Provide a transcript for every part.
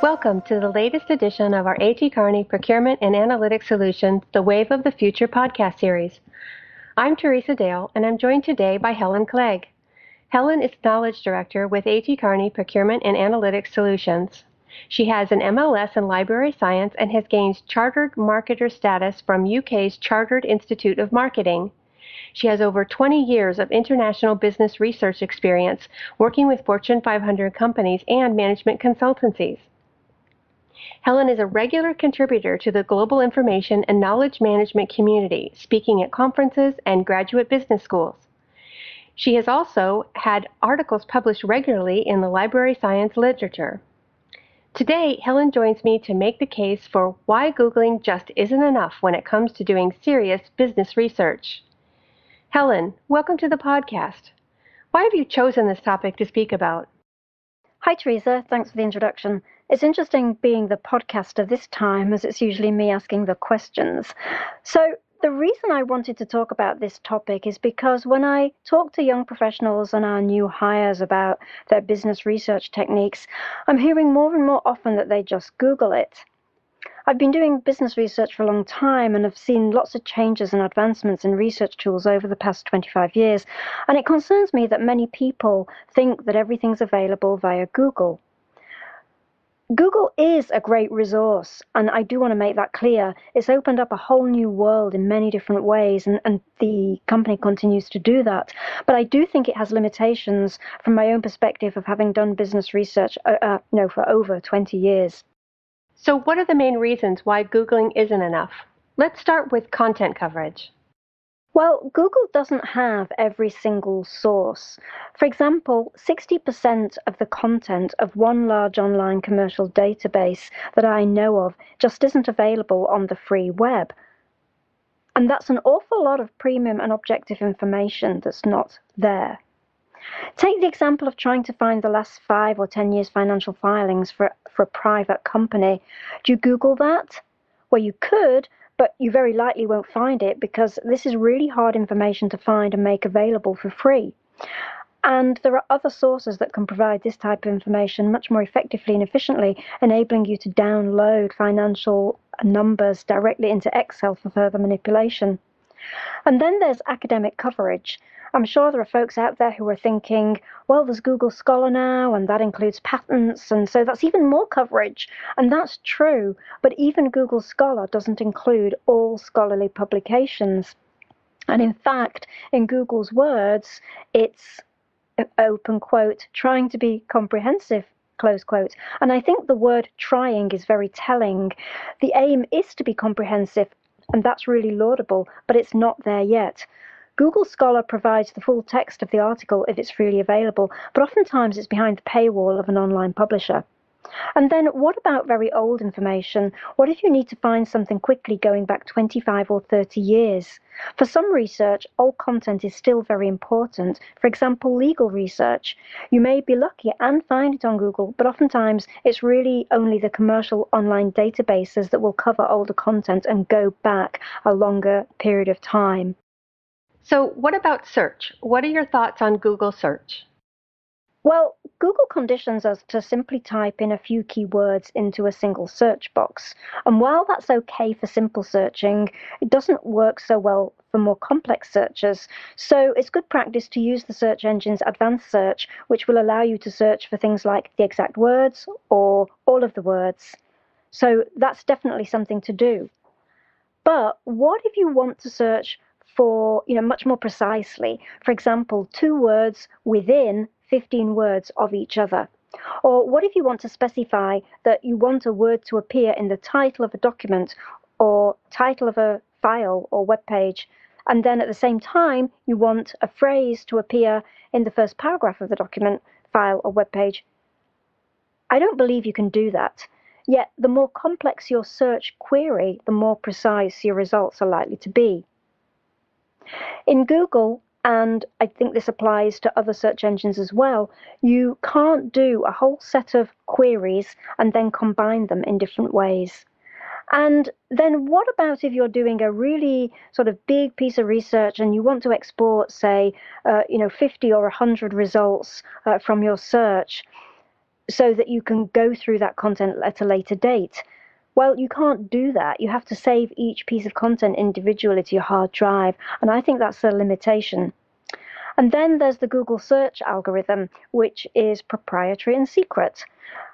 Welcome to the latest edition of our A.T. Kearney Procurement and Analytics Solutions, The Wave of the Future podcast series. I'm Teresa Dale, and I'm joined today by Helen Clegg. Helen is Knowledge Director with A.T. Kearney Procurement and Analytics Solutions. She has an MLS in Library Science and has gained Chartered Marketer status from UK's Chartered Institute of Marketing. She has over 20 years of international business research experience working with Fortune 500 companies and management consultancies. Helen is a regular contributor to the global information and knowledge management community, speaking at conferences and graduate business schools. She has also had articles published regularly in the library science literature. Today, Helen joins me to make the case for why Googling just isn't enough when it comes to doing serious business research. Helen, welcome to the podcast. Why have you chosen this topic to speak about? Hi, Teresa. Thanks for the introduction. It's interesting being the podcaster this time, as it's usually me asking the questions. So the reason I wanted to talk about this topic is because when I talk to young professionals and our new hires about their business research techniques, I'm hearing more and more often that they just Google it. I've been doing business research for a long time and have seen lots of changes and advancements in research tools over the past 25 years, and it concerns me that many people think that everything's available via Google. Google is a great resource, and I do want to make that clear. It's opened up a whole new world in many different ways, and the company continues to do that. But I do think it has limitations from my own perspective of having done business research for over 20 years. So what are the main reasons why Googling isn't enough? Let's start with content coverage. Well, Google doesn't have every single source. For example, 60% of the content of one large online commercial database that I know of just isn't available on the free web. And that's an awful lot of premium and objective information that's not there. Take the example of trying to find the last 5 or 10 years financial filings for a private company. Do you Google that? Well, you could, but you very likely won't find it because this is really hard information to find and make available for free. And there are other sources that can provide this type of information much more effectively and efficiently, enabling you to download financial numbers directly into Excel for further manipulation. And then there's academic coverage. I'm sure there are folks out there who are thinking, well, there's Google Scholar now, and that includes patents, and so that's even more coverage. And that's true, but even Google Scholar doesn't include all scholarly publications. And in fact, in Google's words, it's, open quote, trying to be comprehensive, close quote. And I think the word trying is very telling. The aim is to be comprehensive, and that's really laudable, but it's not there yet. Google Scholar provides the full text of the article if it's freely available, but oftentimes it's behind the paywall of an online publisher. And then what about very old information? What if you need to find something quickly going back 25 or 30 years? For some research, old content is still very important. For example, legal research. You may be lucky and find it on Google, but oftentimes it's really only the commercial online databases that will cover older content and go back a longer period of time. So what about search? What are your thoughts on Google search? Well, Google conditions us to simply type in a few keywords into a single search box. And while that's okay for simple searching, it doesn't work so well for more complex searches. So it's good practice to use the search engine's advanced search, which will allow you to search for things like the exact words or all of the words. So that's definitely something to do. But what if you want to search for, much more precisely? For example, 2 words within 15 words of each other. Or what if you want to specify that you want a word to appear in the title of a document or title of a file or web page, and then at the same time you want a phrase to appear in the first paragraph of the document, file, or web page? I don't believe you can do that. Yet the more complex your search query, the more precise your results are likely to be. In Google, and I think this applies to other search engines as well, you can't do a whole set of queries and then combine them in different ways. And then what about if you're doing a really sort of big piece of research and you want to export, say, 50 or 100 results from your search? so that you can go through that content at a later date. Well, you can't do that. You have to save each piece of content individually to your hard drive, and I think that's a limitation. And then there's the Google search algorithm, which is proprietary and secret.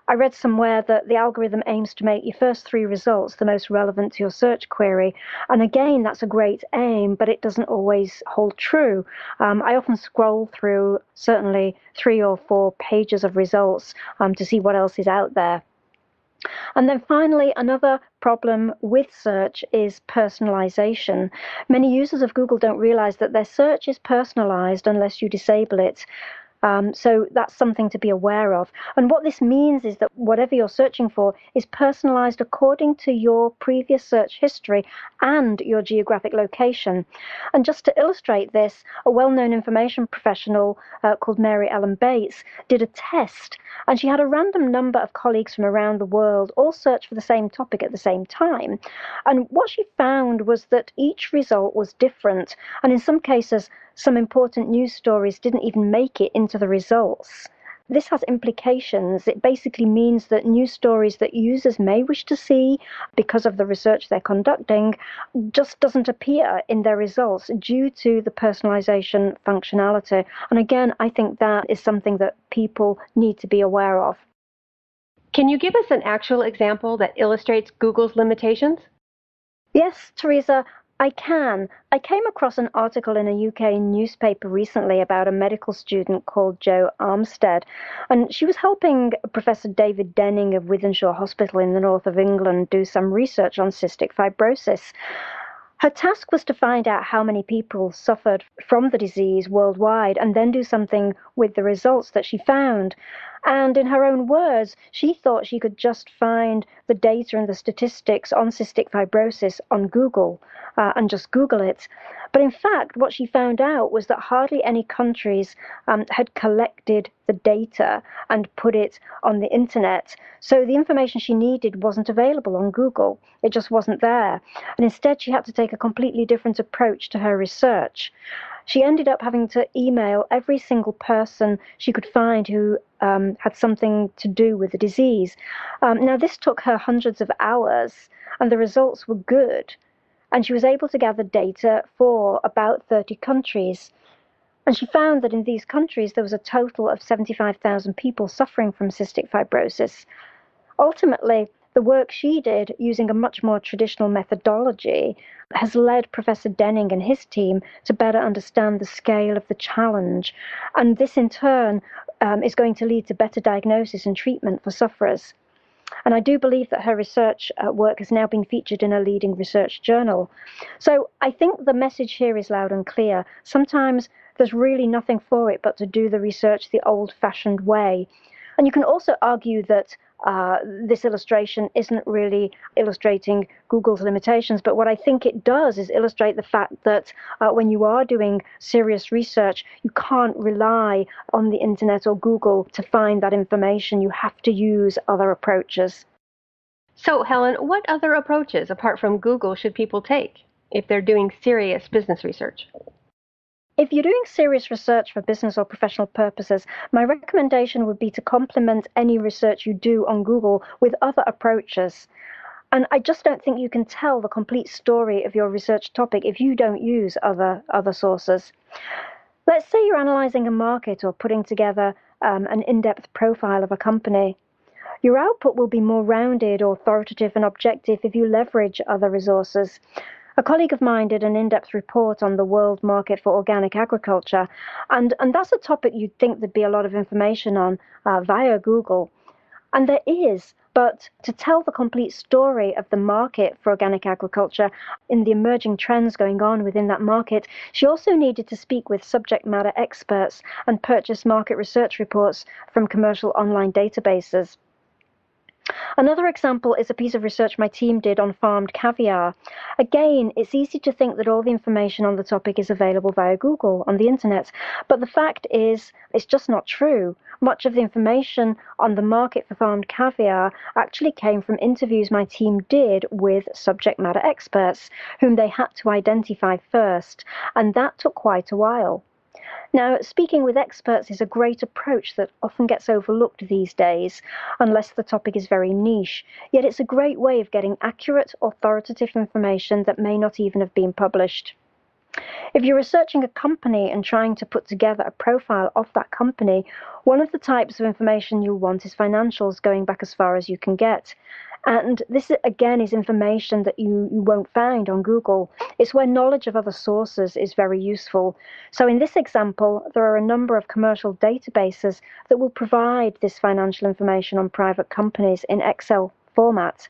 I read somewhere that the algorithm aims to make your first 3 results the most relevant to your search query. And again, that's a great aim, but it doesn't always hold true. I often scroll through certainly 3 or 4 pages of results to see what else is out there. And then finally, another problem with search is personalization. Many users of Google don't realize that their search is personalized unless you disable it. So that's something to be aware of. And what this means is that whatever you're searching for is personalized according to your previous search history and your geographic location. And just to illustrate this, a well-known information professional called Mary Ellen Bates did a test, and she had a random number of colleagues from around the world all search for the same topic at the same time. And what she found was that each result was different, and in some cases, some important news stories didn't even make it into the results. This has implications. It basically means that news stories that users may wish to see because of the research they're conducting just doesn't appear in their results due to the personalization functionality. And again, I think that is something that people need to be aware of. Can you give us an actual example that illustrates Google's limitations? Yes, Teresa, I can. I came across an article in a UK newspaper recently about a medical student called Jo Armstead, and she was helping Professor David Denning of Wythenshawe Hospital in the north of England do some research on cystic fibrosis. Her task was to find out how many people suffered from the disease worldwide and then do something with the results that she found. And in her own words, she thought she could just find the data and the statistics on cystic fibrosis on Google and just Google it. But in fact, what she found out was that hardly any countries had collected the data and put it on the internet. So the information she needed wasn't available on Google. It just wasn't there. And instead, she had to take a completely different approach to her research. She ended up having to email every single person she could find who had something to do with the disease. Now, this took her hundreds of hours, and the results were good. And she was able to gather data for about 30 countries. And she found that in these countries, there was a total of 75,000 people suffering from cystic fibrosis. Ultimately, the work she did using a much more traditional methodology has led Professor Denning and his team to better understand the scale of the challenge. And this, in turn, is going to lead to better diagnosis and treatment for sufferers. And I do believe that her research work has now been featured in a leading research journal. So I think the message here is loud and clear. Sometimes there's really nothing for it but to do the research the old-fashioned way. And you can also argue that this illustration isn't really illustrating Google's limitations, but what I think it does is illustrate the fact that when you are doing serious research, you can't rely on the internet or Google to find that information. You have to use other approaches. So, Helen, what other approaches apart from Google should people take if they're doing serious business research? If you're doing serious research for business or professional purposes, my recommendation would be to complement any research you do on Google with other approaches. And I just don't think you can tell the complete story of your research topic if you don't use other sources. Let's say you're analyzing a market or putting together an in-depth profile of a company. Your output will be more rounded, authoritative, and objective if you leverage other resources. A colleague of mine did an in-depth report on the world market for organic agriculture, and that's a topic you'd think there'd be a lot of information on via Google. And there is, but to tell the complete story of the market for organic agriculture in the emerging trends going on within that market, she also needed to speak with subject matter experts and purchase market research reports from commercial online databases. Another example is a piece of research my team did on farmed caviar. Again, it's easy to think that all the information on the topic is available via Google on the internet, but the fact is, it's just not true. Much of the information on the market for farmed caviar actually came from interviews my team did with subject matter experts, whom they had to identify first, and that took quite a while. Now, speaking with experts is a great approach that often gets overlooked these days, unless the topic is very niche, yet it's a great way of getting accurate, authoritative information that may not even have been published. If you're researching a company and trying to put together a profile of that company, one of the types of information you'll want is financials going back as far as you can get. And this, again, is information that you won't find on Google. It's where knowledge of other sources is very useful. So in this example, there are a number of commercial databases that will provide this financial information on private companies in Excel format.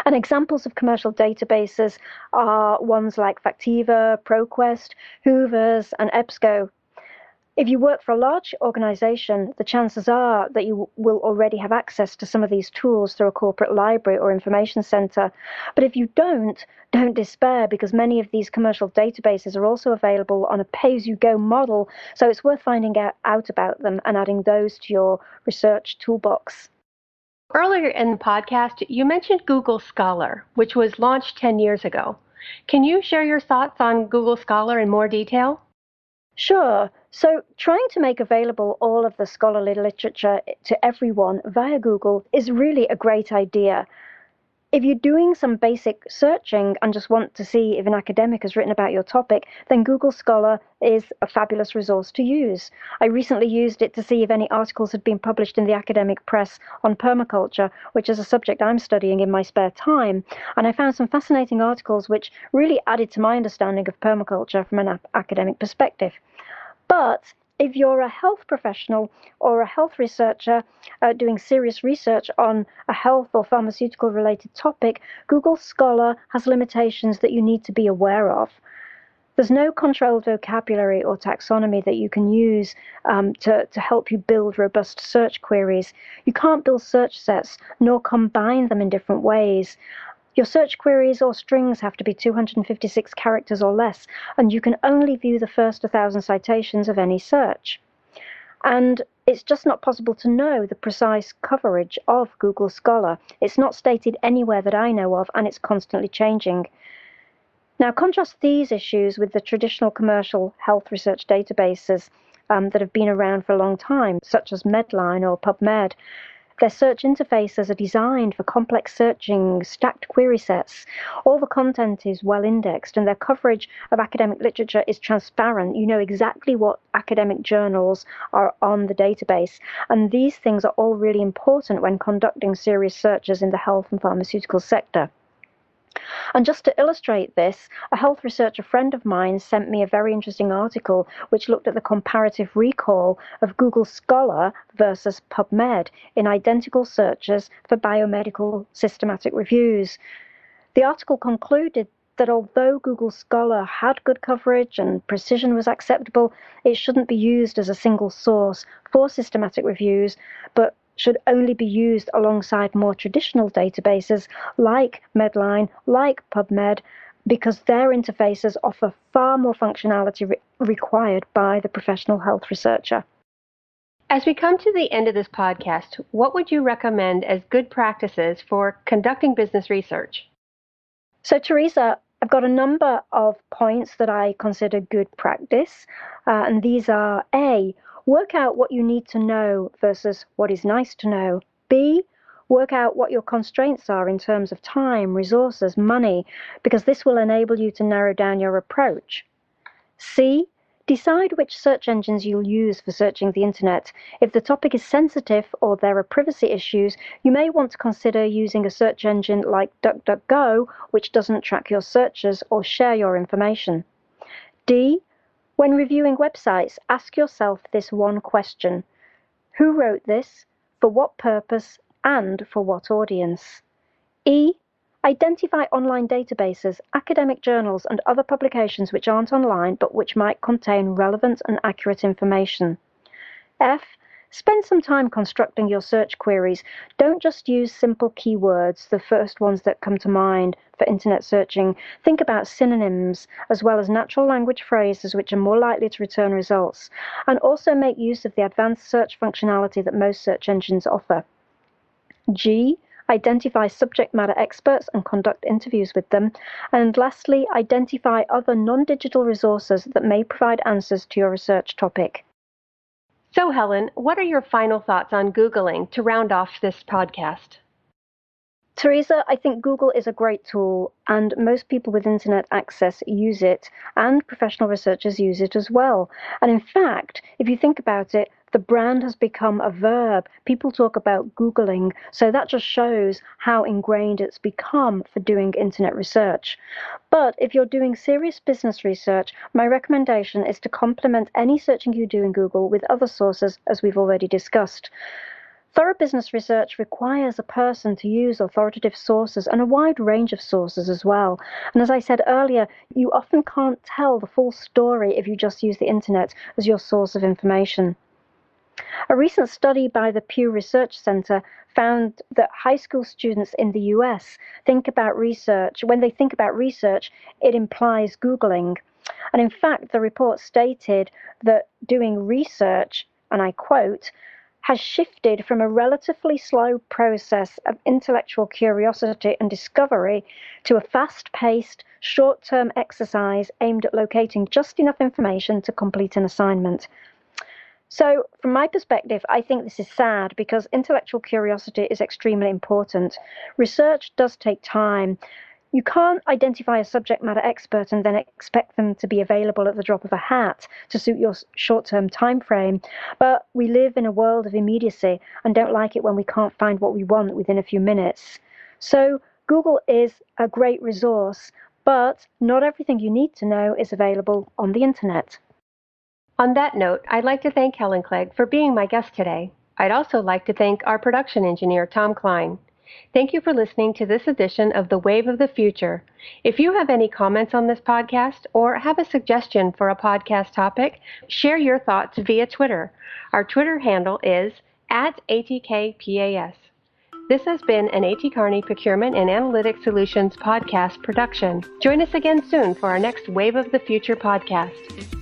And examples of commercial databases are ones like Factiva, ProQuest, Hoover's, and EBSCO. If you work for a large organization, the chances are that you will already have access to some of these tools through a corporate library or information center. But if you don't despair, because many of these commercial databases are also available on a pay-as-you-go model, so it's worth finding out about them and adding those to your research toolbox. Earlier in the podcast, you mentioned Google Scholar, which was launched 10 years ago. Can you share your thoughts on Google Scholar in more detail? Sure. So, trying to make available all of the scholarly literature to everyone via Google is really a great idea. If you're doing some basic searching and just want to see if an academic has written about your topic, then Google Scholar is a fabulous resource to use. I recently used it to see if any articles had been published in the academic press on permaculture, which is a subject I'm studying in my spare time. And I found some fascinating articles which really added to my understanding of permaculture from an academic perspective. But if you're a health professional or a health researcher doing serious research on a health or pharmaceutical related topic, Google Scholar has limitations that you need to be aware of. There's no controlled vocabulary or taxonomy that you can use to help you build robust search queries. You can't build search sets nor combine them in different ways. Your search queries or strings have to be 256 characters or less, and you can only view the first 1,000 citations of any search. And it's just not possible to know the precise coverage of Google Scholar. It's not stated anywhere that I know of, and it's constantly changing. Now, contrast these issues with the traditional commercial health research databases that have been around for a long time, such as Medline or PubMed. Their search interfaces are designed for complex searching, stacked query sets. All the content is well indexed, and their coverage of academic literature is transparent. You know exactly what academic journals are on the database. And these things are all really important when conducting serious searches in the health and pharmaceutical sector. And just to illustrate this, a health researcher friend of mine sent me a very interesting article which looked at the comparative recall of Google Scholar versus PubMed in identical searches for biomedical systematic reviews. The article concluded that although Google Scholar had good coverage and precision was acceptable, it shouldn't be used as a single source for systematic reviews, but should only be used alongside more traditional databases like Medline, like PubMed, because their interfaces offer far more functionality required by the professional health researcher. As we come to the end of this podcast, what would you recommend as good practices for conducting business research? So, Teresa, I've got a number of points that I consider good practice, and these are A, work out what you need to know versus what is nice to know. B, work out what your constraints are in terms of time, resources, money, because this will enable you to narrow down your approach. C, decide which search engines you'll use for searching the internet. If the topic is sensitive or there are privacy issues, you may want to consider using a search engine like DuckDuckGo, which doesn't track your searches or share your information. D, when reviewing websites, ask yourself this one question: who wrote this, for what purpose, and for what audience? E, identify online databases, academic journals, and other publications which aren't online but which might contain relevant and accurate information. F, spend some time constructing your search queries. Don't just use simple keywords, the first ones that come to mind for internet searching. Think about synonyms as well as natural language phrases which are more likely to return results. And also make use of the advanced search functionality that most search engines offer. G, identify subject matter experts and conduct interviews with them. And lastly, identify other non-digital resources that may provide answers to your research topic. So, Helen, what are your final thoughts on Googling to round off this podcast? Teresa, I think Google is a great tool, and most people with internet access use it, and professional researchers use it as well. And in fact, if you think about it, the brand has become a verb. People talk about Googling, so that just shows how ingrained it's become for doing internet research. But if you're doing serious business research, my recommendation is to complement any searching you do in Google with other sources, as we've already discussed. Thorough business research requires a person to use authoritative sources and a wide range of sources as well. And as I said earlier, you often can't tell the full story if you just use the internet as your source of information. A recent study by the Pew Research Center found that high school students in the US think about research. When they think about research, it implies Googling. And in fact, the report stated that doing research, and I quote, has shifted from a relatively slow process of intellectual curiosity and discovery to a fast-paced, short-term exercise aimed at locating just enough information to complete an assignment. So, from my perspective, I think this is sad because intellectual curiosity is extremely important. Research does take time. You can't identify a subject matter expert and then expect them to be available at the drop of a hat to suit your short-term time frame. But we live in a world of immediacy and don't like it when we can't find what we want within a few minutes. So Google is a great resource, but not everything you need to know is available on the internet. On that note, I'd like to thank Helen Clegg for being my guest today. I'd also like to thank our production engineer, Tom Klein. Thank you for listening to this edition of The Wave of the Future. If you have any comments on this podcast or have a suggestion for a podcast topic, share your thoughts via Twitter. Our Twitter handle is @ATKPAS. This has been an A.T. Kearney Procurement and Analytics Solutions podcast production. Join us again soon for our next Wave of the Future podcast.